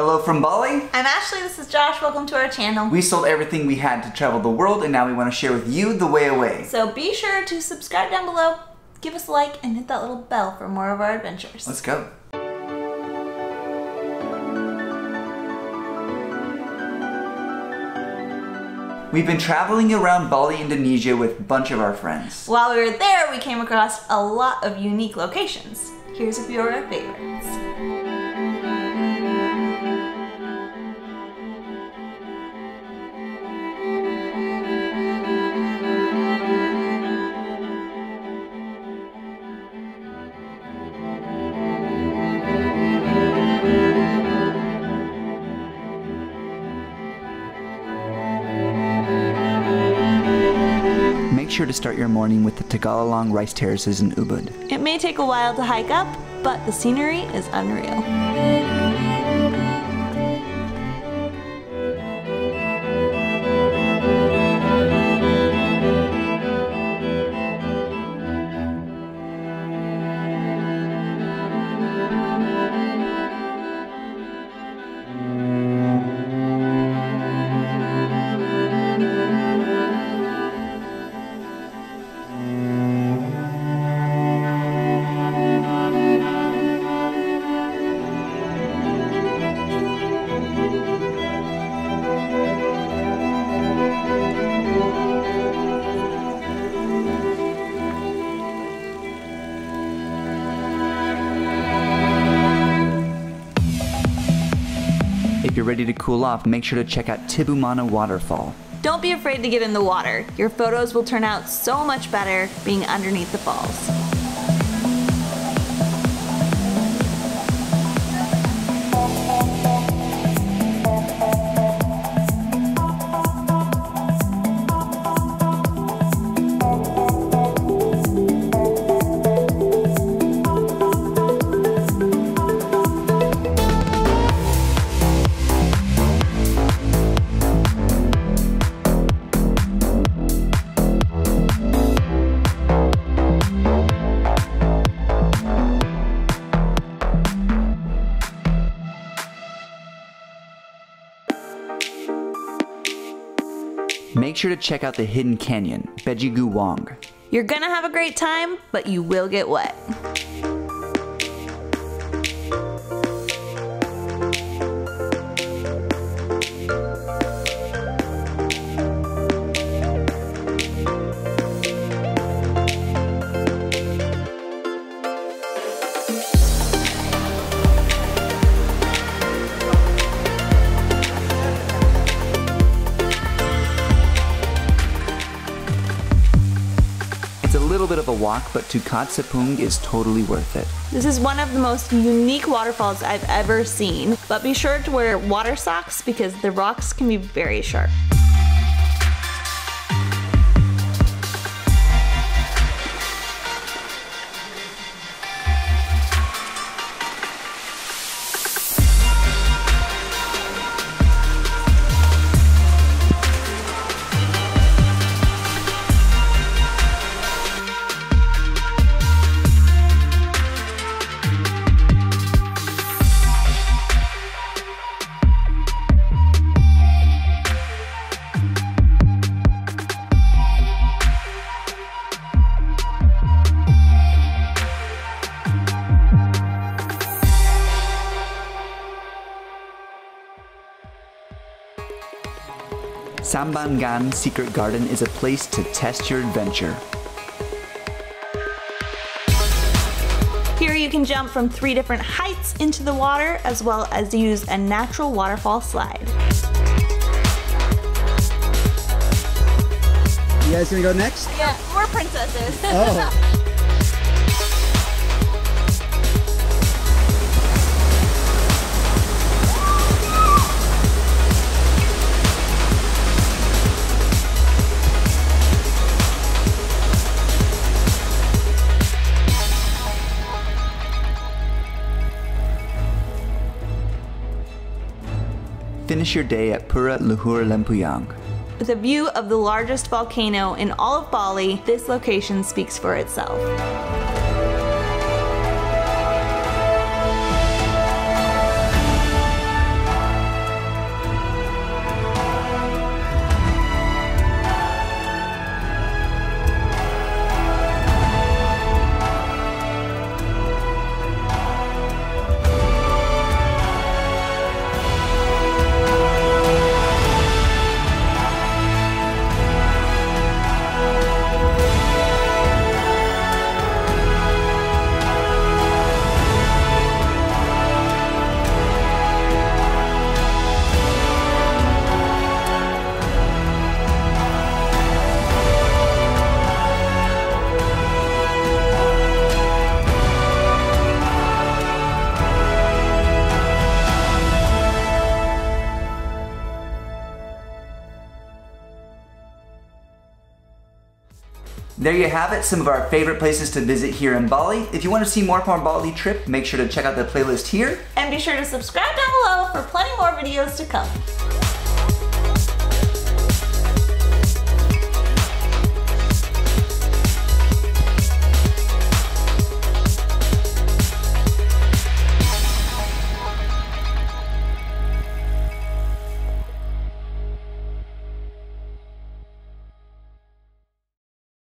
Hello from Bali. I'm Ashley, this is Josh. Welcome to our channel. We sold everything we had to travel the world and now we want to share with you the way away. So be sure to subscribe down below, give us a like, and hit that little bell for more of our adventures. Let's go. We've been traveling around Bali, Indonesia with a bunch of our friends. While we were there, we came across a lot of unique locations. Here's a few of our favorites. Make sure to start your morning with the Tegallalang rice terraces in Ubud. It may take a while to hike up, but the scenery is unreal. If you're ready to cool off, make sure to check out Tibumana Waterfall. Don't be afraid to get in the water. Your photos will turn out so much better being underneath the falls. Make sure to check out the hidden canyon, Beji Guwang. You're gonna have a great time, but you will get wet. It's a little bit of a walk, but Tukad cepung is totally worth it. This is one of the most unique waterfalls I've ever seen, but be sure to wear water socks because the rocks can be very sharp. Sambangan Secret Garden is a place to test your adventure. Here you can jump from 3 different heights into the water, as well as use a natural waterfall slide. You guys gonna go next? Yeah, we're princesses. Oh. Finish your day at Pura, Luhur, Lempuyang. With a view of the largest volcano in all of Bali, this location speaks for itself. There you have it, some of our favorite places to visit here in Bali. If you want to see more from our Bali trip, make sure to check out the playlist here. And be sure to subscribe down below for plenty more videos to come.